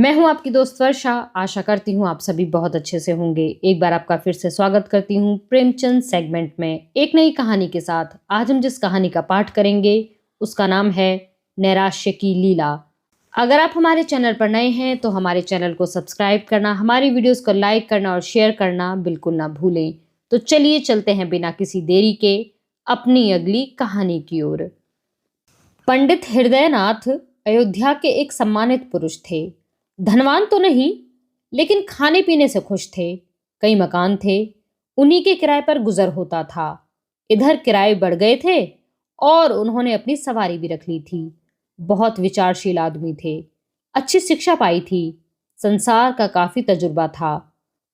मैं हूं आपकी दोस्त वर्षा। आशा करती हूं आप सभी बहुत अच्छे से होंगे। एक बार आपका फिर से स्वागत करती हूं प्रेमचंद सेगमेंट में एक नई कहानी के साथ। आज हम जिस कहानी का पाठ करेंगे उसका नाम है नैराश्य की लीला। अगर आप हमारे चैनल पर नए हैं तो हमारे चैनल को सब्सक्राइब करना, हमारी वीडियोस को लाइक करना और शेयर करना बिल्कुल ना भूलें। तो चलिए चलते हैं बिना किसी देरी के अपनी अगली कहानी की ओर। पंडित हृदयनाथ अयोध्या के एक सम्मानित पुरुष थे। धनवान तो नहीं, लेकिन खाने पीने से खुश थे। कई मकान थे, उन्हीं के किराए पर गुजर होता था। इधर किराए बढ़ गए थे और उन्होंने अपनी सवारी भी रख ली थी। बहुत विचारशील आदमी थे, अच्छी शिक्षा पाई थी, संसार का काफी तजुर्बा था,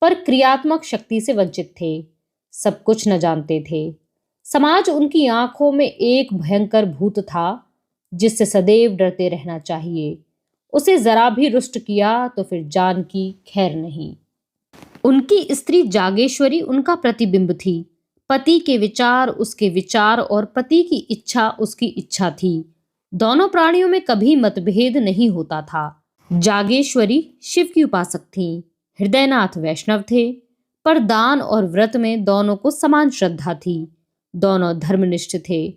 पर क्रियात्मक शक्ति से वंचित थे। सब कुछ न जानते थे। समाज उनकी आंखों में एक भयंकर भूत था जिससे सदैव डरते रहना चाहिए। उसे जरा भी रुष्ट किया तो फिर जान की खैर नहीं। उनकी स्त्री जागेश्वरी उनका प्रतिबिंब थी। पति के विचार उसके विचार और पति की इच्छा उसकी इच्छा थी। दोनों प्राणियों में कभी मतभेद नहीं होता था। जागेश्वरी शिव की उपासक थी, हृदयनाथ वैष्णव थे, पर दान और व्रत में दोनों को समान श्रद्धा थी। दोनों धर्मनिष्ठ थे,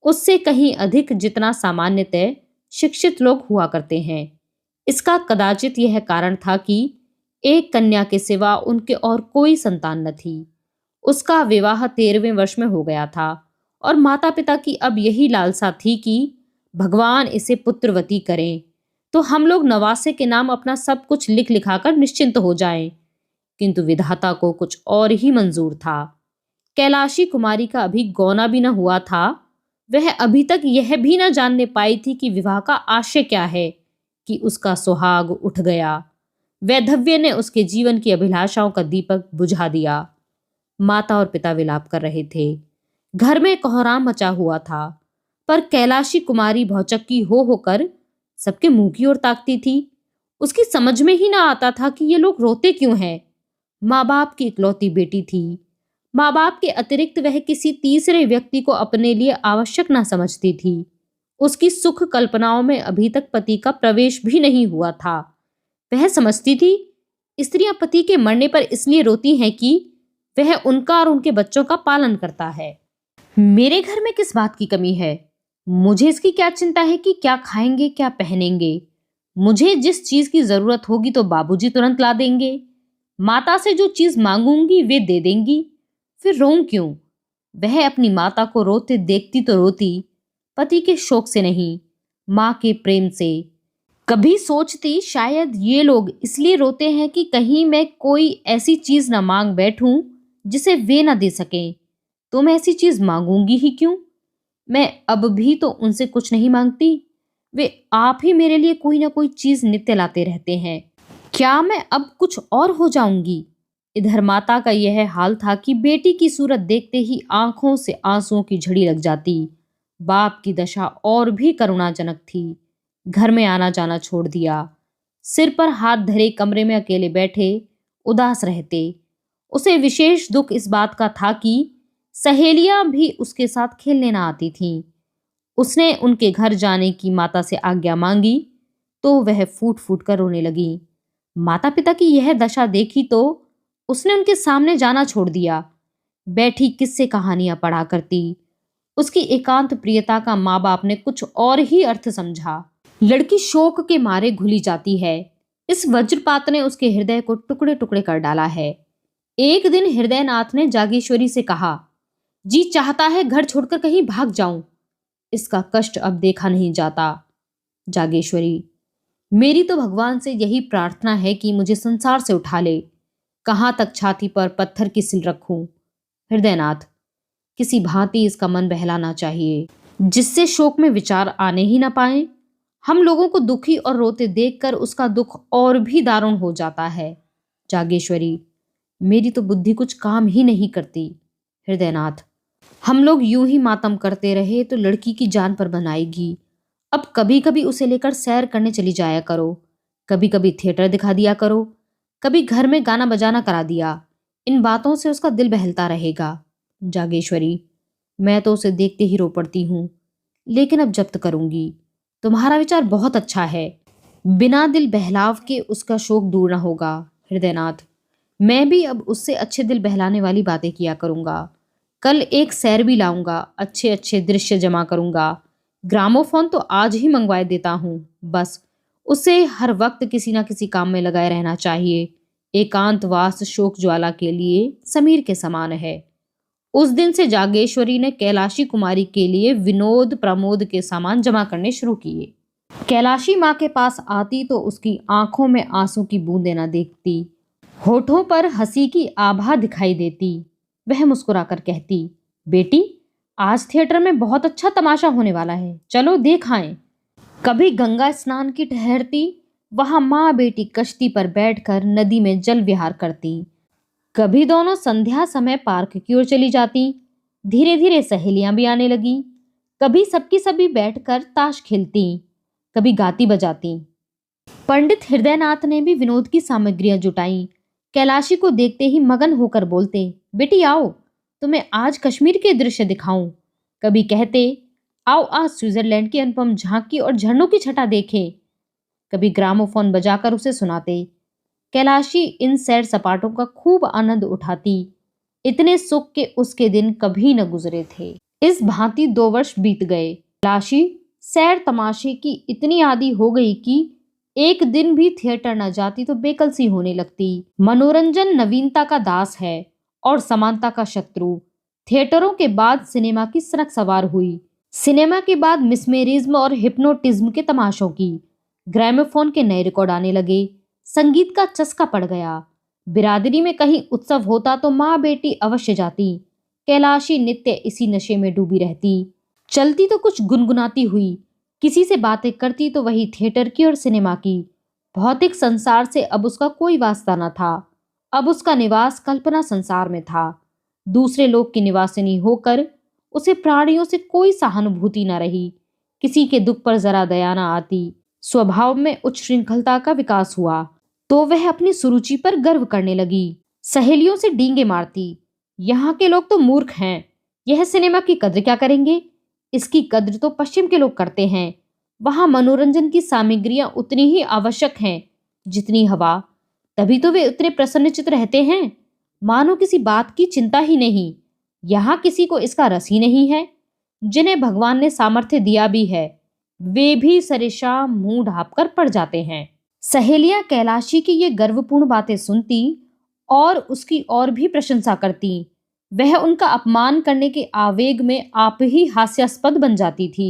उससे कहीं अधिक, जितना सामान्यतः शिक्षित लोग हुआ करते हैं। इसका कदाचित यह कारण था कि एक कन्या के सिवा उनके और कोई संतान न थी। उसका विवाह 13वें वर्ष में हो गया था और माता पिता की अब यही लालसा थी कि भगवान इसे पुत्रवती करें तो हम लोग नवासे के नाम अपना सब कुछ लिख लिखाकर निश्चिंत हो जाएं। किंतु विधाता को कुछ और ही मंजूर था। कैलाशी कुमारी का अभी गौना भी न हुआ था। वह अभी तक यह भी न जानने पाई थी कि विवाह का आशय क्या है कि उसका सुहाग उठ गया। वैधव्य ने उसके जीवन की अभिलाषाओं का दीपक बुझा दिया। माता और पिता विलाप कर रहे थे। घर में कोहराम मचा हुआ था, पर कैलाशी कुमारी भौचक्की हो होकर सबके मुंह की ओर ताकती थी। उसकी समझ में ही ना आता था कि ये लोग रोते क्यों हैं। माँ बाप की इकलौती बेटी थी। माँ बाप के अतिरिक्त वह किसी तीसरे व्यक्ति को अपने लिए आवश्यक ना समझती थी। उसकी सुख कल्पनाओं में अभी तक पति का प्रवेश भी नहीं हुआ था। वह समझती थी स्त्रियां पति के मरने पर इसलिए रोती हैं कि वह उनका और उनके बच्चों का पालन करता है। मेरे घर में किस बात की कमी है? मुझे इसकी क्या चिंता है कि क्या खाएंगे क्या पहनेंगे। मुझे जिस चीज की जरूरत होगी तो बाबूजी तुरंत ला देंगे। माता से जो चीज मांगूंगी वे दे देंगी। फिर रोऊं क्यों? वह अपनी माता को रोते देखती तो रोती, पति के शोक से नहीं, माँ के प्रेम से। कभी सोचती शायद ये लोग इसलिए रोते हैं कि कहीं मैं कोई ऐसी चीज ना मांग बैठूं जिसे वे ना दे सकें। तो मैं ऐसी चीज मांगूंगी ही क्यों? मैं अब भी तो उनसे कुछ नहीं मांगती। वे आप ही मेरे लिए कोई ना कोई चीज नित्य लाते रहते हैं। क्या मैं अब कुछ और हो जाऊंगी? इधर माता का यह हाल था कि बेटी की सूरत देखते ही आंखों से आंसुओं की झड़ी लग जाती। बाप की दशा और भी करुणाजनक थी। घर में आना जाना छोड़ दिया। सिर पर हाथ धरे कमरे में अकेले बैठे उदास रहते। उसे विशेष दुख इस बात का था कि सहेलियां भी उसके साथ खेलने ना आती थीं। उसने उनके घर जाने की माता से आज्ञा मांगी तो वह फूट फूट कर रोने लगी। माता पिता की यह दशा देखी तो उसने उनके सामने जाना छोड़ दिया। बैठी किस्से कहानियां पढ़ा करती। उसकी एकांत प्रियता का माँ बाप ने कुछ और ही अर्थ समझा। लड़की शोक के मारे घुली जाती है। इस वज्रपात ने उसके हृदय को टुकड़े टुकड़े कर डाला है। एक दिन हृदयनाथ ने जागेश्वरी से कहा, जी चाहता है घर छोड़कर कहीं भाग जाऊं। इसका कष्ट अब देखा नहीं जाता। जागेश्वरी, मेरी तो भगवान से यही प्रार्थना है कि मुझे संसार से उठा ले। कहाँ तक छाती पर पत्थर की सिल रखूं? हृदयनाथ, किसी भांति इसका मन बहलाना चाहिए जिससे शोक में विचार आने ही ना पाए। हम लोगों को दुखी और रोते देखकर उसका दुख और भी दारुण हो जाता है। जागेश्वरी, मेरी तो बुद्धि कुछ काम ही नहीं करती। हृदयनाथ, हम लोग यूं ही मातम करते रहे तो लड़की की जान पर बनाएगी। अब कभी कभी उसे लेकर सैर करने चली जाया करो, कभी कभी थिएटर दिखा दिया करो, कभी घर में गाना बजाना करा दिया। इन बातों से उसका दिल बहलता रहेगा। जागेश्वरी, मैं तो उसे देखते ही रो पड़ती हूँ, लेकिन अब जब्त करूंगी। तुम्हारा विचार बहुत अच्छा है। बिना दिल बहलाव के उसका शोक दूर न होगा। हृदयनाथ, मैं भी अब उससे अच्छे दिल बहलाने वाली बातें किया करूंगा। कल एक सैर भी लाऊंगा, अच्छे अच्छे दृश्य जमा करूंगा। ग्रामोफोन तो आज ही मंगवा देता हूँ। बस उसे हर वक्त किसी ना किसी काम में लगाए रहना चाहिए। एकांतवास शोक ज्वाला के लिए समीर के समान है। उस दिन से जागेश्वरी ने कैलाशी कुमारी के लिए विनोद प्रमोद के सामान जमा करने शुरू किए। कैलाशी माँ के पास आती तो उसकी आंखों में आंसू की बूंदें न देखती, होठों पर हंसी की आभा दिखाई देती। वह मुस्कुराकर कहती, बेटी आज थिएटर में बहुत अच्छा तमाशा होने वाला है, चलो देख आएं। कभी गंगा स्नान की ठहरती, वहां माँ बेटी कश्ती पर बैठकर नदी में जल विहार करती। कभी दोनों संध्या समय पार्क की ओर चली जाती। धीरे धीरे सहेलियां भी आने लगी। कभी सबकी सभी बैठकर ताश खेलती, कभी गाती बजाती। पंडित हृदयनाथ ने भी विनोद की सामग्रियां जुटाई। कैलाशी को देखते ही मगन होकर बोलते, बेटी आओ, तुम्हें आज कश्मीर के दृश्य दिखाऊं। कभी कहते, आओ आज स्विट्जरलैंड की अनुपम झांकी और झरनों की छटा देखें। कभी ग्रामोफोन बजाकर उसे सुनाते। कैलाशी इन सैर सपाटों का खूब आनंद उठाती। इतने सुख के उसके दिन कभी न गुजरे थे। इस भांति 2 वर्ष बीत गए। कैलाशी सैर तमाशे की इतनी आदी हो गई कि एक दिन भी थिएटर न जाती तो बेकल सी होने लगती। मनोरंजन नवीनता का दास है और समानता का शत्रु। थिएटरों के बाद सिनेमा की सनक सवार हुई। सिनेमा के बाद मिसमेरिज्म और हिप्नोटिज्म के तमाशों की। ग्रामोफोन के नए रिकॉर्ड आने लगे। संगीत का चस्का पड़ गया। बिरादरी में कहीं उत्सव होता तो माँ बेटी अवश्य जाती। कैलाशी नित्य इसी नशे में डूबी रहती। चलती तो कुछ गुनगुनाती हुई, किसी से बातें करती तो वही थिएटर की और सिनेमा की। भौतिक संसार से अब उसका कोई वास्ता न था। अब उसका निवास कल्पना संसार में था। दूसरे लोग की निवासिनी होकर उसे प्राणियों से कोई सहानुभूति न रही। किसी के दुख पर जरा दया न आती। स्वभाव में उच्च श्रृंखलता का विकास हुआ तो वह अपनी सुरुचि पर गर्व करने लगी। सहेलियों से डींगे मारती, यहाँ के लोग तो मूर्ख हैं, यह सिनेमा की कद्र क्या करेंगे। इसकी कद्र तो पश्चिम के लोग करते हैं। वहां मनोरंजन की सामग्रियां उतनी ही आवश्यक हैं जितनी हवा, तभी तो वे उतने प्रसन्नचित्त रहते हैं, मानो किसी बात की चिंता ही नहीं। यहाँ किसी को इसका रस ही नहीं है। जिन्हें भगवान ने सामर्थ्य दिया भी है वे भी सरेशा मुंह ढांपकर पड़ जाते हैं। सहेलियां कैलाशी की ये गर्वपूर्ण बातें सुनती और उसकी और भी प्रशंसा करती। वह उनका अपमान करने के आवेग में आप ही हास्यास्पद बन जाती थी।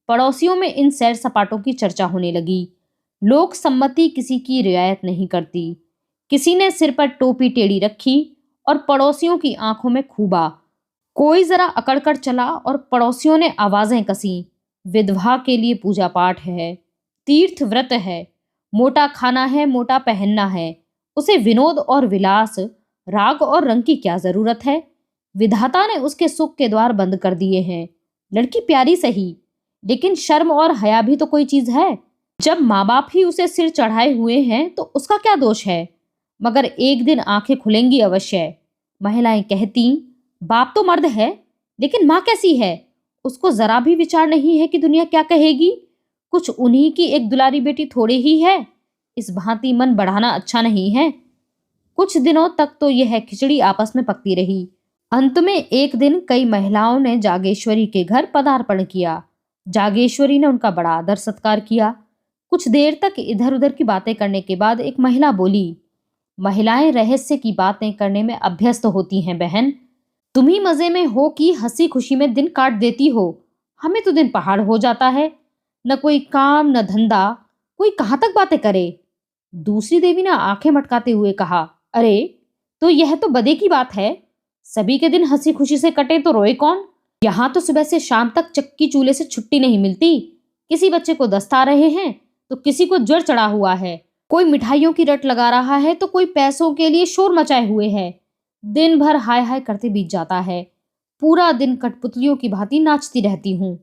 पड़ोसियों में इन सैर सपाटों की चर्चा होने लगी। लोक सम्मति किसी की रियायत नहीं करती। किसी ने सिर पर टोपी टेढ़ी रखी और पड़ोसियों की आंखों में खूबा। कोई जरा अकड़ कर चला और पड़ोसियों ने आवाजें कसी। विधवा के लिए पूजा पाठ है, तीर्थ व्रत है, मोटा खाना है, मोटा पहनना है। उसे विनोद और विलास, राग और रंग की क्या जरूरत है। विधाता ने उसके सुख के द्वार बंद कर दिए हैं। लड़की प्यारी सही, लेकिन शर्म और हया भी तो कोई चीज है। जब माँ बाप ही उसे सिर चढ़ाए हुए हैं तो उसका क्या दोष है। मगर एक दिन आंखें खुलेंगी अवश्य। महिलाएं कहती, बाप तो मर्द है, लेकिन माँ कैसी है। उसको जरा भी विचार नहीं है कि दुनिया क्या कहेगी। कुछ उन्हीं की एक दुलारी बेटी थोड़ी ही है। इस भांति मन बढ़ाना अच्छा नहीं है। कुछ दिनों तक तो यह खिचड़ी आपस में पकती रही। अंत में एक दिन कई महिलाओं ने जागेश्वरी के घर पदार्पण किया। जागेश्वरी ने उनका बड़ा आदर सत्कार किया। कुछ देर तक इधर उधर की बातें करने के बाद एक महिला बोली, महिलाएं रहस्य की बातें करने में अभ्यस्त होती हैं बहन। तुम ही मजे में हो कि हंसी खुशी में दिन काट देती हो। हमें तो दिन पहाड़ हो जाता है। न कोई काम न धंधा, कोई कहाँ तक बातें करे। दूसरी देवी ने आंखें मटकाते हुए कहा, अरे तो यह तो बदे की बात है। सभी के दिन हंसी खुशी से कटे तो रोए कौन। यहाँ तो सुबह से शाम तक चक्की चूल्हे से छुट्टी नहीं मिलती। किसी बच्चे को दस्त आ रहे हैं तो किसी को ज्वर चढ़ा हुआ है। कोई मिठाइयों की रट लगा रहा है तो कोई पैसों के लिए शोर मचाए हुए है। दिन भर हाय हाय करते बीत जाता है। पूरा दिन कठपुतलियों की भांति नाचती रहती हूँ।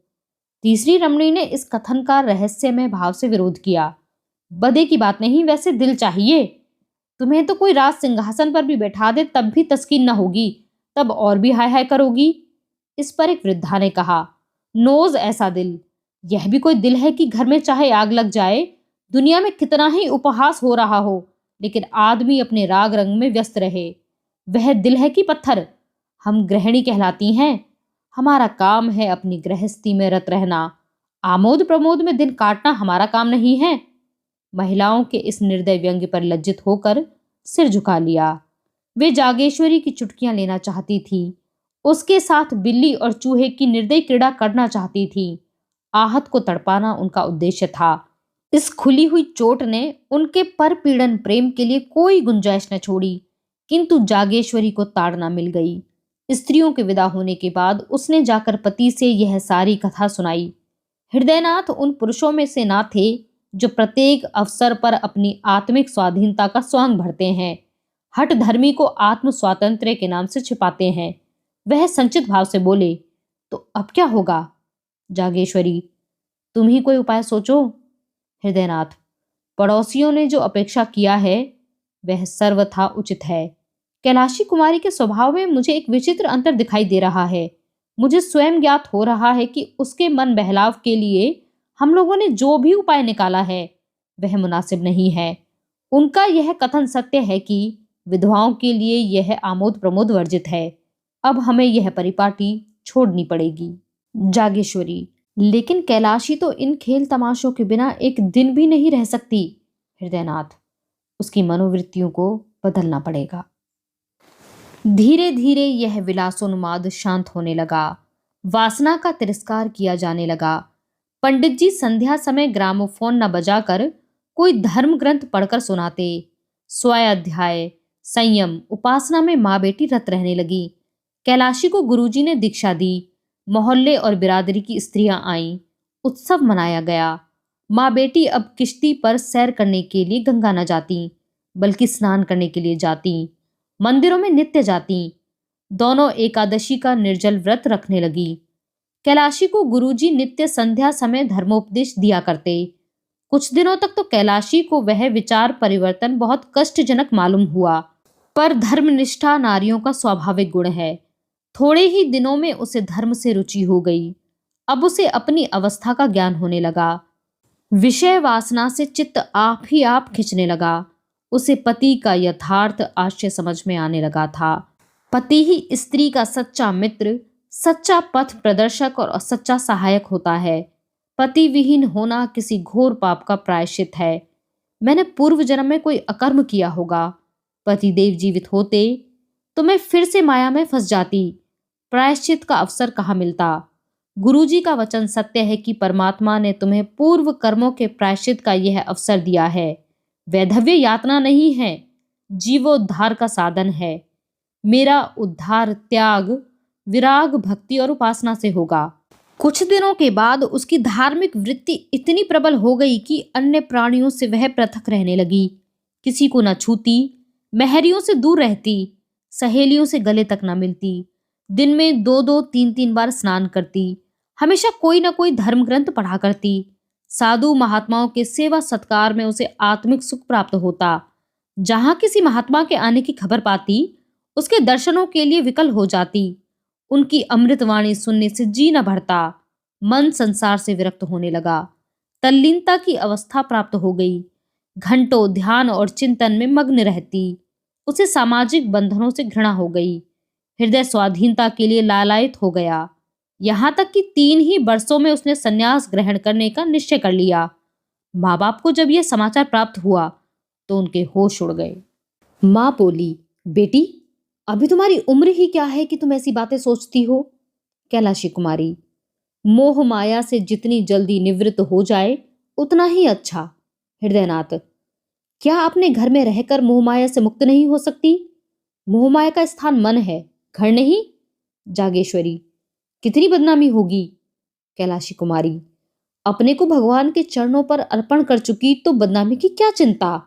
तीसरी रमणी ने इस कथन का रहस्यमय भाव से विरोध किया। बदे की बात नहीं, वैसे दिल चाहिए। तुम्हें तो कोई राज सिंहासन पर भी बैठा दे तब भी तस्कीन न होगी, तब और भी हाय हाय करोगी। इस पर एक वृद्धा ने कहा, नोज ऐसा दिल, यह भी कोई दिल है कि घर में चाहे आग लग जाए दुनिया में कितना ही उपहास हो रहा हो, लेकिन आदमी अपने राग रंग में व्यस्त रहे। वह दिल है कि पत्थर? हम गृहिणी कहलाती हैं। हमारा काम है अपनी गृहस्थी में रत रहना। आमोद प्रमोद में दिन काटना हमारा काम नहीं है। महिलाओं के इस निर्दय व्यंग्य पर लज्जित होकर सिर झुका लिया। वे जागेश्वरी की चुटकियां लेना चाहती थी, उसके साथ बिल्ली और चूहे की निर्दयी क्रीड़ा करना चाहती थी। आहत को तड़पाना उनका उद्देश्य था। इस खुली हुई चोट ने उनके परपीड़न प्रेम के लिए कोई गुंजाइश न छोड़ी, किंतु जागेश्वरी को ताड़ना मिल गई। स्त्रियों के विदा होने के बाद उसने जाकर पति से यह सारी कथा सुनाई। हृदयनाथ उन पुरुषों में से ना थे जो प्रत्येक अवसर पर अपनी आत्मिक स्वाधीनता का स्वांग भरते हैं, हठ धर्मी को आत्म स्वातंत्र्य के नाम से छिपाते हैं। वह संचित भाव से बोले, तो अब क्या होगा? जागेश्वरी, तुम ही कोई उपाय सोचो। हृदयनाथ, पड़ोसियों ने जो अपेक्षा किया है वह सर्वथा उचित है। कैलाशी कुमारी के स्वभाव में मुझे एक विचित्र अंतर दिखाई दे रहा है। मुझे स्वयं ज्ञात हो रहा है कि उसके मन बहलाव के लिए हम लोगों ने जो भी उपाय निकाला है वह मुनासिब नहीं है। उनका यह कथन सत्य है कि विधवाओं के लिए यह आमोद प्रमोद वर्जित है। अब हमें यह परिपाटी छोड़नी पड़ेगी। जागेश्वरी, लेकिन कैलाशी तो इन खेल तमाशों के बिना एक दिन भी नहीं रह सकती। हृदयनाथ, उसकी मनोवृत्तियों को बदलना पड़ेगा। धीरे धीरे यह विलासोन्माद शांत होने लगा। वासना का तिरस्कार किया जाने लगा। पंडित जी संध्या समय ग्रामोफोन न बजाकर कोई धर्म ग्रंथ पढ़कर सुनाते। स्वाध्याय, संयम, उपासना में माँ बेटी रत रहने लगी। कैलाशी को गुरुजी ने दीक्षा दी। मोहल्ले और बिरादरी की स्त्रियां आईं। उत्सव मनाया गया। माँ बेटी अब किश्ती पर सैर करने के लिए गंगा न जाती, बल्कि स्नान करने के लिए जाती। मंदिरों में नित्य जाती। दोनों एकादशी का निर्जल व्रत रखने लगी। कैलाशी को गुरुजी नित्य संध्या समय धर्मोपदेश दिया करते। कुछ दिनों तक तो कैलाशी को वह विचार परिवर्तन बहुत कष्टजनक मालूम हुआ, पर धर्मनिष्ठा नारियों का स्वाभाविक गुण है। थोड़े ही दिनों में उसे धर्म से रुचि हो गई। अब उसे अपनी अवस्था का ज्ञान होने लगा। विषय वासना से चित्त आप ही आप खिंचने लगा। उसे पति का यथार्थ आशय समझ में आने लगा था। पति ही स्त्री का सच्चा मित्र, सच्चा पथ प्रदर्शक और सच्चा सहायक होता है। पति विहीन होना किसी घोर पाप का प्रायश्चित है। मैंने पूर्व जन्म में कोई अकर्म किया होगा। पतिदेव जीवित होते तो मैं फिर से माया में फंस जाती। प्रायश्चित का अवसर कहाँ मिलता। गुरुजी का वचन सत्य है कि परमात्मा ने तुम्हें पूर्व कर्मों के प्रायश्चित का यह अवसर दिया है। वैधव्य यातना नहीं है, जीवोद्धार का साधन है। मेरा उद्धार त्याग, विराग, भक्ति और उपासना से होगा। कुछ दिनों के बाद उसकी धार्मिक वृत्ति इतनी प्रबल हो गई कि अन्य प्राणियों से वह पृथक रहने लगी। किसी को न छूती, महरियों से दूर रहती, सहेलियों से गले तक न मिलती। दिन में 2-2, 3-3 बार स्नान करती। हमेशा कोई न कोई धर्म ग्रंथ पढ़ा करती। साधु महात्माओं के सेवा सत्कार में उसे आत्मिक सुख प्राप्त होता। जहां किसी महात्मा के आने की खबर पाती, उसके दर्शनों के लिए विकल हो जाती। उनकी अमृतवाणी सुनने से जी न भरता। मन संसार से विरक्त होने लगा। तल्लीनता की अवस्था प्राप्त हो गई। घंटों ध्यान और चिंतन में मग्न रहती। उसे सामाजिक बंधनों से घृणा हो गई। हृदय स्वाधीनता के लिए लालायित हो गया। यहाँ तक कि 3 ही वर्षों में उसने संन्यास ग्रहण करने का निश्चय कर लिया। माँ बाप को जब यह समाचार प्राप्त हुआ तो उनके होश उड़ गए। माँ बोली, बेटी, अभी तुम्हारी उम्र ही क्या है कि तुम ऐसी बातें सोचती हो? कैलाशी कुमारी, मोह माया से जितनी जल्दी निवृत्त हो जाए उतना ही अच्छा। हृदयनाथ, क्या अपने घर में रहकर मोह माया से मुक्त नहीं हो सकती? मोह माया का स्थान मन है, घर नहीं। जागेश्वरी, कितनी बदनामी होगी। कैलाशी कुमारी, अपने को भगवान के चरणों पर अर्पण कर चुकी तो बदनामी की क्या चिंता।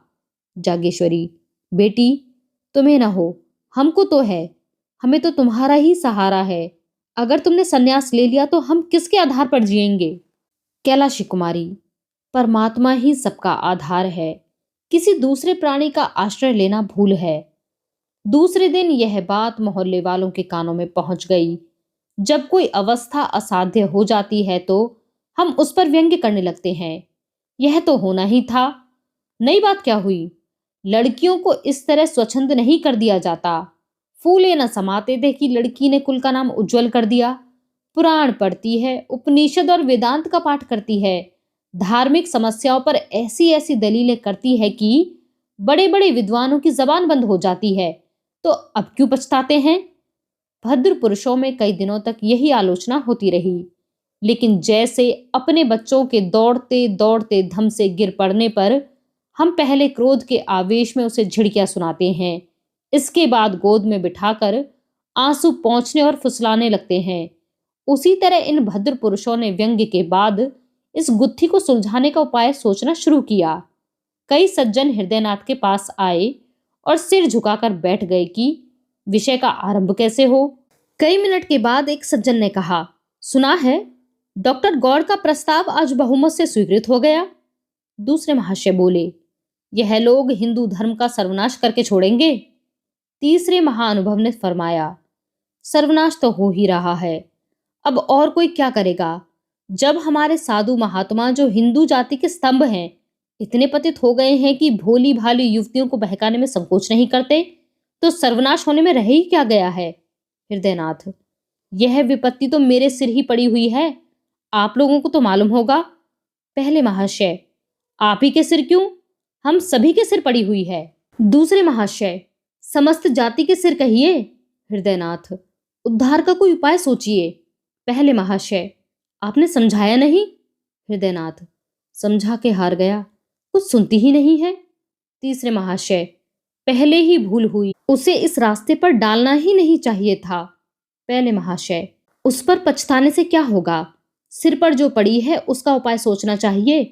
जागेश्वरी, बेटी, तुम्हें ना हो, हमको तो है। हमें तो तुम्हारा ही सहारा है। अगर तुमने संन्यास ले लिया तो हम किसके आधार पर जिएंगे। कैलाशी कुमारी, परमात्मा ही सबका आधार है। किसी दूसरे प्राणी का आश्रय लेना भूल है। दूसरे दिन यह बात मोहल्ले वालों के कानों में पहुंच गई। जब कोई अवस्था असाध्य हो जाती है तो हम उस पर व्यंग्य करने लगते हैं। यह तो होना ही था। नई बात क्या हुई? लड़कियों को इस तरह स्वच्छंद नहीं कर दिया जाता। फूले न समाते थे कि लड़की ने कुल का नाम उज्जवल कर दिया। पुराण पढ़ती है, उपनिषद और वेदांत का पाठ करती है, धार्मिक समस्याओं पर ऐसी ऐसी दलीलें करती है कि बड़े बड़े विद्वानों की जबान बंद हो जाती है। तो अब क्यों पछताते हैं? भद्र पुरुषों में कई दिनों तक यही आलोचना होती रही, लेकिन जैसे अपने बच्चों के दौड़ते दौड़ते धम से गिर पड़ने पर हम पहले क्रोध के आवेश में उसे झिड़कियां सुनाते हैं, इसके बाद गोद में बिठाकर आंसू पोंछने और फुसलाने लगते हैं, उसी तरह इन भद्र पुरुषों ने व्यंग्य के बाद इस गुत्थी को सुलझाने का उपाय सोचना शुरू किया। कई सज्जन हृदयनाथ के पास आए और सिर झुकाकर बैठ गए कि विषय का आरंभ कैसे हो। कई मिनट के बाद एक सज्जन ने कहा, सुना है डॉक्टर गौड़ का प्रस्ताव आज बहुमत से स्वीकृत हो गया। दूसरे महाशय बोले, यह लोग हिंदू धर्म का सर्वनाश करके छोड़ेंगे। तीसरे महाअनुभव ने फरमाया, सर्वनाश तो हो ही रहा है, अब और कोई क्या करेगा? जब हमारे साधु महात्मा जो हिंदू जाति के स्तंभ हैं इतने पतित हो गए हैं कि भोली भाली युवतियों को बहकाने में संकोच नहीं करते, तो सर्वनाश होने में रह ही क्या गया है? हृदयनाथ, यह विपत्ति तो मेरे सिर ही पड़ी हुई है, आप लोगों को तो मालूम होगा। पहले महाशय, आप ही के सिर क्यों, हम सभी के सिर पड़ी हुई है। दूसरे महाशय, समस्त जाति के सिर कहिए। हृदयनाथ, उद्धार का कोई उपाय सोचिए। पहले महाशय, आपने समझाया नहीं। हृदयनाथ, समझा के हार गया, कुछ सुनती ही नहीं है। तीसरे महाशय, पहले ही भूल हुई, उसे इस रास्ते पर डालना ही नहीं चाहिए था। पहले महाशय, उस पर पछताने से क्या होगा, सिर पर जो पड़ी है उसका उपाय सोचना चाहिए।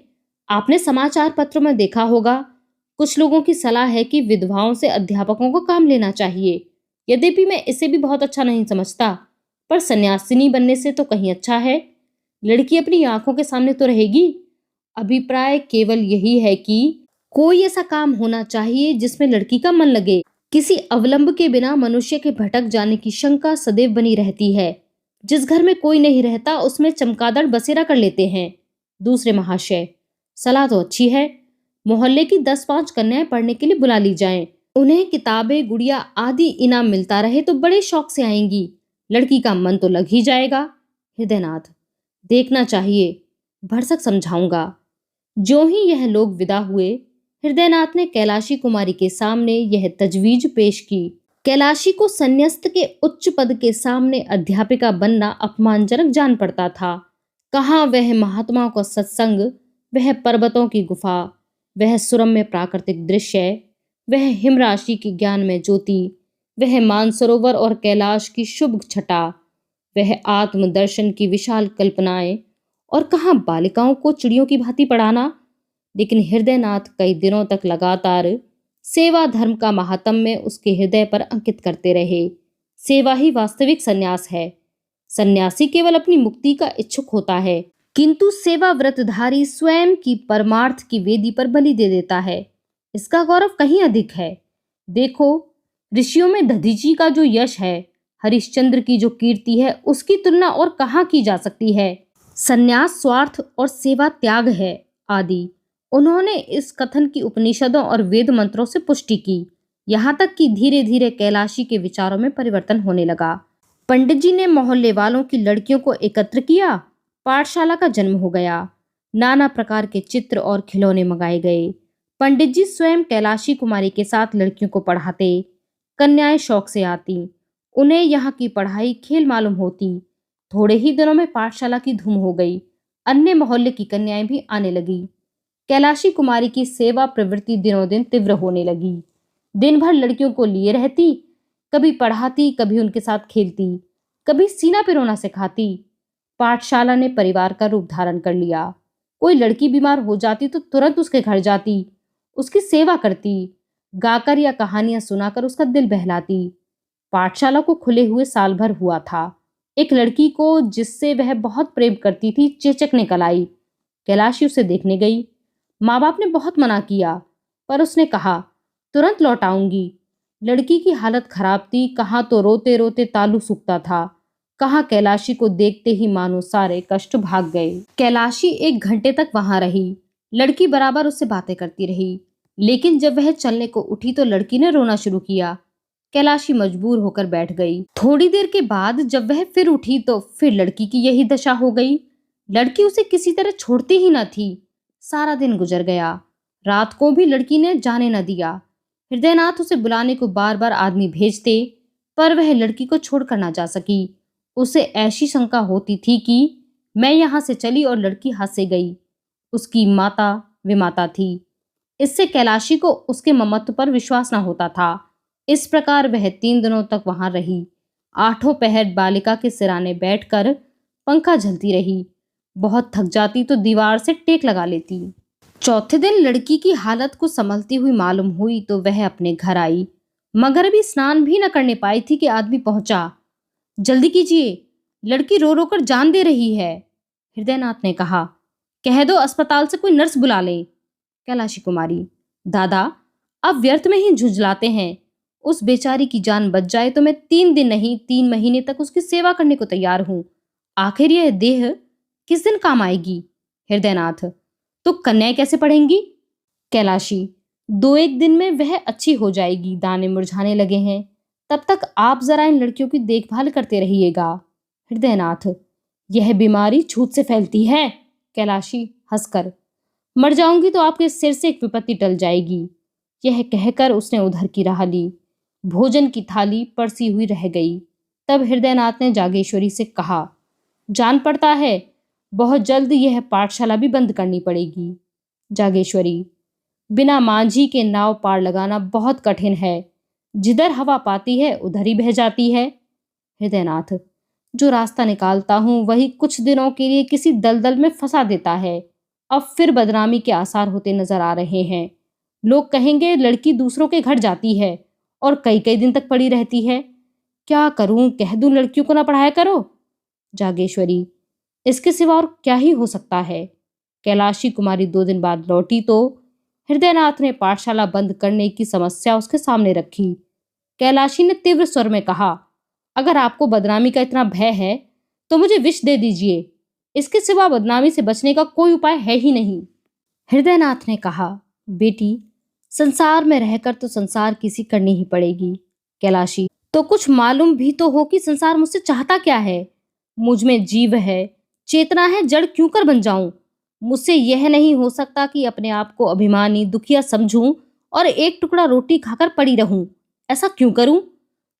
आपने समाचार पत्रों में देखा होगा, कुछ लोगों की सलाह है कि विधवाओं से अध्यापकों को काम लेना चाहिए। यद्यपि मैं इसे भी बहुत अच्छा नहीं समझता, पर सन्यासिनी बनने से तो कहीं अच्छा है। लड़की अपनी आंखों के सामने तो रहेगी। अभिप्राय केवल यही है कि कोई ऐसा काम होना चाहिए जिसमें लड़की का मन लगे। किसी अवलंब के बिना मनुष्य के भटक जाने की शंका सदैव बनी रहती है। जिस घर में कोई नहीं रहता उसमें चमगादड़ बसेरा कर लेते हैं। दूसरे महाशय, सलाह तो अच्छी है, मोहल्ले की 10-5 कन्याएं पढ़ने के लिए बुला ली जाएं। उन्हें किताबें, गुड़िया आदि इनाम मिलता रहे तो बड़े शौक से आएंगी, लड़की का मन तो लग ही जाएगा। हृदयनाथ, देखना चाहिए, भरसक समझाऊंगा। जो ही यह लोग विदा हुए, हृदयनाथ ने कैलाशी कुमारी के सामने यह तजवीज पेश की। कैलाशी को संन्यस्त के उच्च पद के सामने अध्यापिका बनना अपमानजनक जान पड़ता था। कहाँ वह महात्माओं का सत्संग, वह पर्वतों की गुफा, वह सुरम्य प्राकृतिक दृश्य, वह हिमराशि की ज्ञान में ज्योति, वह मानसरोवर और कैलाश की शुभ छटा, वह आत्मदर्शन की विशाल कल्पनाएं, और कहाँ बालिकाओं को चिड़ियों की भांति पढ़ाना। लेकिन हृदयनाथ कई दिनों तक लगातार सेवा धर्म का महात्म्य उसके हृदय पर अंकित करते रहे। सेवा ही वास्तविक सन्यास है। सन्यासी केवल अपनी मुक्ति का इच्छुक होता है, किंतु सेवा व्रतधारी स्वयं की परमार्थ की वेदी पर बलि दे देता है। इसका गौरव कहीं अधिक है। देखो, ऋषियों में दधीची का जो यश है, हरिश्चंद्र की जो कीर्ति है, उसकी तुलना और कहाँ की जा सकती है। सन्यास स्वार्थ और सेवा त्याग है आदि उन्होंने इस कथन की उपनिषदों और वेद मंत्रों से पुष्टि की। यहाँ तक कि धीरे धीरे कैलाशी के विचारों में परिवर्तन होने लगा। पंडित जी ने मोहल्ले वालों की लड़कियों को एकत्र किया। पाठशाला का जन्म हो गया। नाना प्रकार के चित्र और खिलौने मंगाए गए। पंडित जी स्वयं कैलाशी कुमारी के साथ लड़कियों को पढ़ाते। कन्याएं शौक से आती। उन्हें यहाँ की पढ़ाई खेल मालूम होती। थोड़े ही दिनों में पाठशाला की धूम हो गई। अन्य मोहल्ले की कन्याएं भी आने लगी। कैलाशी कुमारी की सेवा प्रवृत्ति दिनों दिन तीव्र होने लगी। दिन भर लड़कियों को लिए रहती, कभी पढ़ाती, कभी उनके साथ खेलती, कभी सीना पिरोना सिखाती। पाठशाला ने परिवार का रूप धारण कर लिया। कोई लड़की बीमार हो जाती तो तुरंत उसके घर जाती, उसकी सेवा करती, गाकर या कहानियां सुनाकर उसका दिल बहलाती। पाठशाला को खुले हुए साल भर हुआ था। एक लड़की को जिससे वह बहुत प्रेम करती थी चेचक निकल आई। कैलाशी उसे देखने गई। माँ बाप ने बहुत मना किया, पर उसने कहा तुरंत लौट आऊंगी। लड़की की हालत खराब थी। कहाँ तो रोते रोते तालू सूखता था, कहाँ कैलाशी को देखते ही मानो सारे कष्ट भाग गए। कैलाशी 1 घंटे तक वहां रही, लड़की बराबर उससे बातें करती रही, लेकिन जब वह चलने को उठी तो लड़की ने रोना शुरू किया। कैलाशी मजबूर होकर बैठ गई। थोड़ी देर के बाद जब वह फिर उठी तो फिर लड़की की यही दशा हो गई। लड़की उसे किसी तरह छोड़ती ही न थी। सारा दिन गुजर गया। रात को भी लड़की ने जाने न दिया। हृदयनाथ उसे बुलाने को बार बार आदमी भेजते, पर वह लड़की को छोड़कर ना जा सकी। उसे ऐसी शंका होती थी कि मैं यहाँ से चली और लड़की हाथ से गई। उसकी माता विमाता थी। इससे कैलाशी को उसके ममत्व पर विश्वास न होता था। इस प्रकार वह 3 दिनों तक वहां रही। आठों पहर बालिका के सिराने बैठकर पंखा झलती रही। बहुत थक जाती तो दीवार से टेक लगा लेती। चौथे दिन लड़की की हालत को संभलती हुई मालूम हुई तो वह अपने घर आई, मगर अभी स्नान भी न करने पाई थी कि आदमी पहुंचा। जल्दी कीजिए, लड़की रो रो कर जान दे रही है। हृदयनाथ ने कहा, कह दो अस्पताल से कोई नर्स बुला ले। कैलाशी कुमारी, दादा अब व्यर्थ में ही झुंझलाते हैं। उस बेचारी की जान बच जाए तो मैं 3 दिन नहीं 3 महीने तक उसकी सेवा करने को तैयार हूं। आखिर यह देह किस दिन काम आएगी। हृदयनाथ, तो कन्याएं कैसे पढ़ेंगी। कैलाशी, 2-1 दिन में वह अच्छी हो जाएगी। दाने मुरझाने लगे हैं, तब तक आप जरा इन लड़कियों की देखभाल करते रहिएगा। हृदयनाथ, यह बीमारी छूत से फैलती है। कैलाशी हंसकर, मर जाऊंगी तो आपके सिर से एक विपत्ति टल जाएगी। यह कहकर उसने उधर की राह ली। भोजन की थाली परसी हुई रह गई। तब हृदयनाथ ने जागेश्वरी से कहा, जान पड़ता है बहुत जल्द यह पाठशाला भी बंद करनी पड़ेगी। जागेश्वरी, बिना मांझी के नाव पार लगाना बहुत कठिन है। जिधर हवा पाती है उधर ही बह जाती है। हृदयनाथ, जो रास्ता निकालता हूं वही कुछ दिनों के लिए किसी दलदल में फंसा देता है। अब फिर बदनामी के आसार होते नजर आ रहे हैं। लोग कहेंगे लड़की दूसरों के घर जाती है और कई कई दिन तक पड़ी रहती है। क्या करूं, कह दूं लड़कियों को ना पढ़ाया करो। जागेश्वरी, इसके सिवा और क्या ही हो सकता है। कैलाशी कुमारी 2 दिन बाद लौटी तो हृदयनाथ ने पाठशाला बंद करने की समस्या उसके सामने रखी। कैलाशी ने तीव्र स्वर में कहा, अगर आपको बदनामी का इतना भय है तो मुझे विष दे दीजिए। इसके सिवा बदनामी से बचने का कोई उपाय है ही नहीं। हृदयनाथ ने कहा, बेटी संसार में रहकर तो संसार किसी करनी ही पड़ेगी। कैलाशी, तो कुछ मालूम भी तो हो कि संसार मुझसे चाहता क्या है। मुझ में जीव है, चेतना है, जड़ क्यों कर बन जाऊं। मुझसे यह नहीं हो सकता कि अपने आप को अभिमानी दुखिया समझूं और एक टुकड़ा रोटी खाकर पड़ी रहूं। ऐसा क्यों करूं।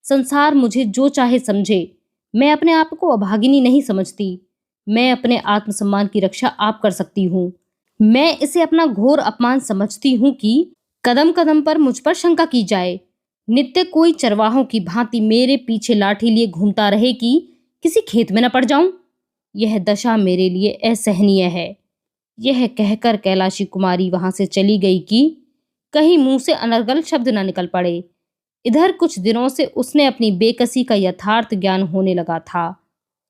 संसार मुझे जो चाहे समझे, मैं अपने आप को अभागिनी नहीं समझती। मैं अपने आत्मसम्मान की रक्षा आप कर सकती हूँ। मैं इसे अपना घोर अपमान समझती हूँ कि कदम कदम पर मुझ पर शंका की जाए। नित्य कोई चरवाहों की भांति मेरे पीछे लाठी लिए घूमता रहे कि किसी खेत में न पड़ जाऊं। यह दशा मेरे लिए असहनीय है। यह कहकर कैलाशी कुमारी वहां से चली गई कि कहीं मुंह से अनर्गल शब्द न निकल पड़े। इधर कुछ दिनों से उसने अपनी बेकसी का यथार्थ ज्ञान होने लगा था।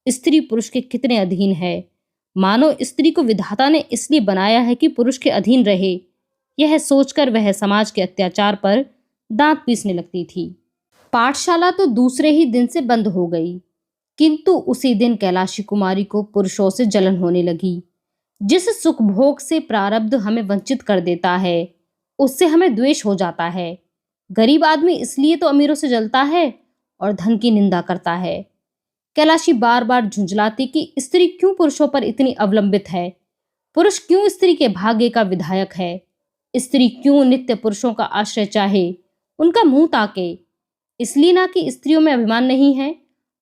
स्त्री पुरुष के कितने अधीन है। मानो स्त्री को विधाता ने इसलिए बनाया है कि पुरुष के अधीन रहे। यह सोचकर वह समाज के अत्याचार पर दांत पीसने लगती थी। पाठशाला तो दूसरे ही दिन से बंद हो गई, किंतु उसी दिन कैलाशी कुमारी को पुरुषों से जलन होने लगी। जिस सुख भोग से प्रारब्ध हमें वंचित कर देता है उससे हमें द्वेष हो जाता है। गरीब आदमी इसलिए तो अमीरों से जलता है और धन की निंदा करता है। कैलाशी बार बार झुंझलाती कि स्त्री क्यों पुरुषों पर इतनी अवलंबित है। पुरुष क्यों स्त्री के भाग्य का विधायक है। स्त्री क्यों नित्य पुरुषों का आश्रय चाहे, उनका मुंह ताके। इसलिए ना कि स्त्रियों में अभिमान नहीं है,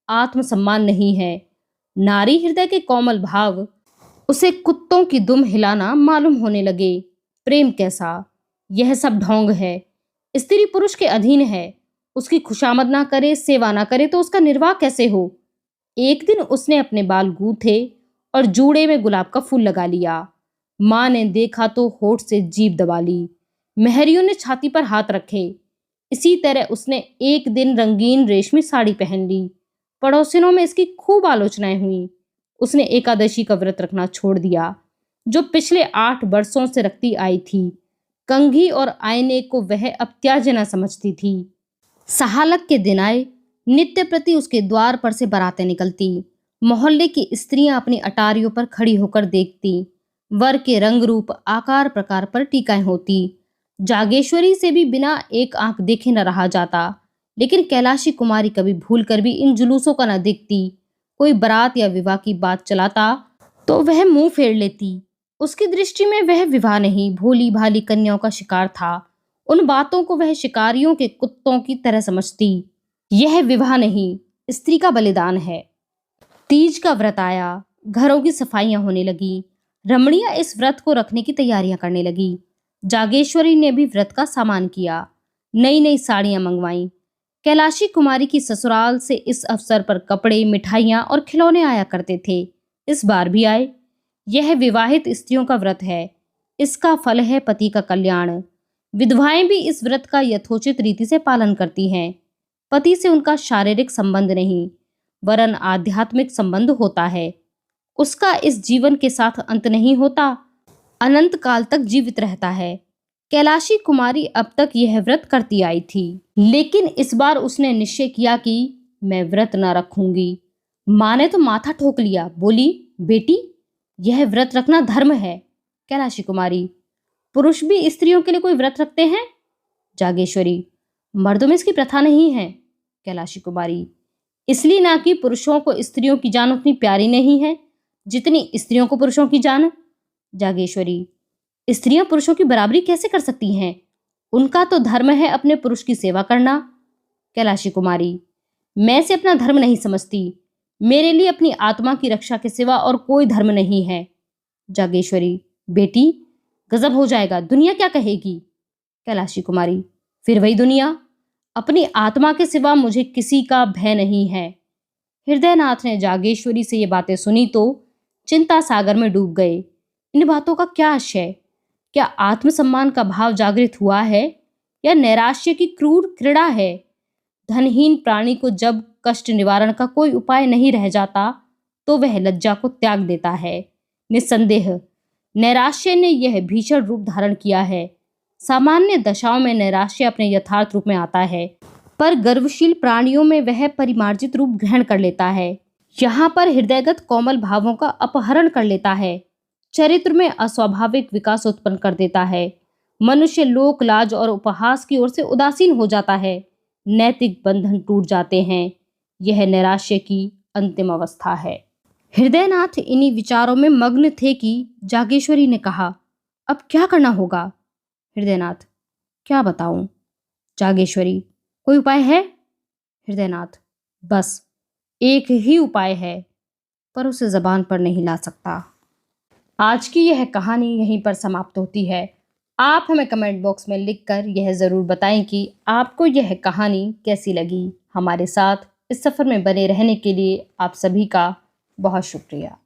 आत्मसम्मान नहीं है। नारी हृदय के कोमल भाव उसे कुत्तों की दुम हिलाना मालूम होने लगे। प्रेम कैसा, यह सब ढोंग है। स्त्री पुरुष के अधीन है, उसकी खुशामद ना करे, सेवा ना करे तो उसका निर्वाह कैसे हो। एक दिन उसने अपने बाल गूंथे और जूड़े में गुलाब का फूल लगा लिया। माँ ने देखा तो होठ से जीभ दबा ली। मेहरियों ने छाती पर हाथ रखे। इसी तरह उसने एक दिन रंगीन रेशमी साड़ी पहन ली। पड़ोसिनों में इसकी खूब आलोचनाएं हुई। उसने एकादशी का व्रत रखना छोड़ दिया, जो पिछले 8 वर्षों से रखती आई थी। कंघी और आईने को वह अब त्याज्य न समझती थी। सहालक के दिन आए, नित्य प्रति उसके द्वार पर से बारातें निकलती। मोहल्ले की स्त्रियां अपनी अटारियों पर खड़ी होकर देखती। वर के रंग रूप आकार प्रकार पर टीकाएं होती। जागेश्वरी से भी बिना एक आंख देखे न रहा जाता, लेकिन कैलाशी कुमारी कभी भूल कर भी इन जुलूसों का न देखती। कोई बारात या विवाह की बात चलाता तो वह मुंह फेर लेती। उसकी दृष्टि में वह विवाह नहीं, भोली भाली कन्याओं का शिकार था। उन बातों को वह शिकारियों के कुत्तों की तरह समझती। यह विवाह नहीं, स्त्री का बलिदान है। तीज का व्रत आया, घरों की सफाइयां होने लगी। रमणियां इस व्रत को रखने की तैयारियां करने लगी। जागेश्वरी ने भी व्रत का सामान किया, नई नई साड़ियां मंगवाईं। कैलाशी कुमारी की ससुराल से इस अवसर पर कपड़े, मिठाइयां और खिलौने आया करते थे। इस बार भी आए। यह विवाहित स्त्रियों का व्रत है। इसका फल है पति का कल्याण। विधवाएं भी इस व्रत का यथोचित रीति से पालन करती हैं। पति से उनका शारीरिक संबंध नहीं, वरन आध्यात्मिक संबंध होता है। उसका इस जीवन के साथ अंत नहीं होता, अनंत काल तक जीवित रहता है। कैलाशी कुमारी अब तक यह व्रत करती आई थी, लेकिन इस बार उसने निश्चय किया कि मैं व्रत न रखूंगी। माँ ने तो माथा ठोक लिया, बोली, बेटी, यह व्रत रखना धर्म है। कैलाशी कुमारी, पुरुष भी स्त्रियों के लिए कोई व्रत रखते हैं? जागेश्वरी, मर्दों में इसकी प्रथा नहीं है। कैलाशी कुमारी, इसलिए ना कि पुरुषों को स्त्रियों की जान उतनी प्यारी नहीं है जितनी स्त्रियों को पुरुषों की जान। जागेश्वरी, स्त्रियां पुरुषों की बराबरी कैसे कर सकती हैं? उनका तो धर्म है अपने पुरुष की सेवा करना। कैलाशी कुमारी, मैं इसे अपना धर्म नहीं समझती। मेरे लिए अपनी आत्मा की रक्षा के सिवा और कोई धर्म नहीं है। जागेश्वरी, बेटी, गजब हो जाएगा, दुनिया क्या कहेगी? कैलाशी कुमारी, फिर वही दुनिया। अपनी आत्मा के सिवा मुझे किसी का भय नहीं है। हृदयनाथ ने जागेश्वरी से ये बातें सुनी तो चिंता सागर में डूब गए। इन बातों का क्या आशय? क्या आत्मसम्मान का भाव जागृत हुआ है या नैराश्य की क्रूर क्रीड़ा है? धनहीन प्राणी को जब कष्ट निवारण का कोई उपाय नहीं रह जाता तो वह लज्जा को त्याग देता है। निस्संदेह नैराश्य ने यह भीषण रूप धारण किया है। सामान्य दशाओं में नैराश्य अपने यथार्थ रूप में आता है, पर गर्वशील प्राणियों में वह परिमार्जित रूप ग्रहण कर लेता है। यहाँ पर हृदयगत कोमल भावों का अपहरण कर लेता है, चरित्र में अस्वाभाविक विकास उत्पन्न कर देता है। मनुष्य लोक लाज और उपहास की ओर से उदासीन हो जाता है। नैतिक बंधन टूट जाते हैं। यह नैराश्य की अंतिम अवस्था है। हृदयनाथ इन्हीं विचारों में मग्न थे कि जागेश्वरी ने कहा, अब क्या करना होगा? हृदयनाथ, क्या बताऊं? जागेश्वरी, कोई उपाय है? हृदयनाथ, बस एक ही उपाय है, पर उसे जबान पर नहीं ला सकता। आज की यह कहानी यहीं पर समाप्त होती है। आप हमें कमेंट बॉक्स में लिखकर यह ज़रूर बताएं कि आपको यह कहानी कैसी लगी। हमारे साथ इस सफ़र में बने रहने के लिए आप सभी का बहुत शुक्रिया।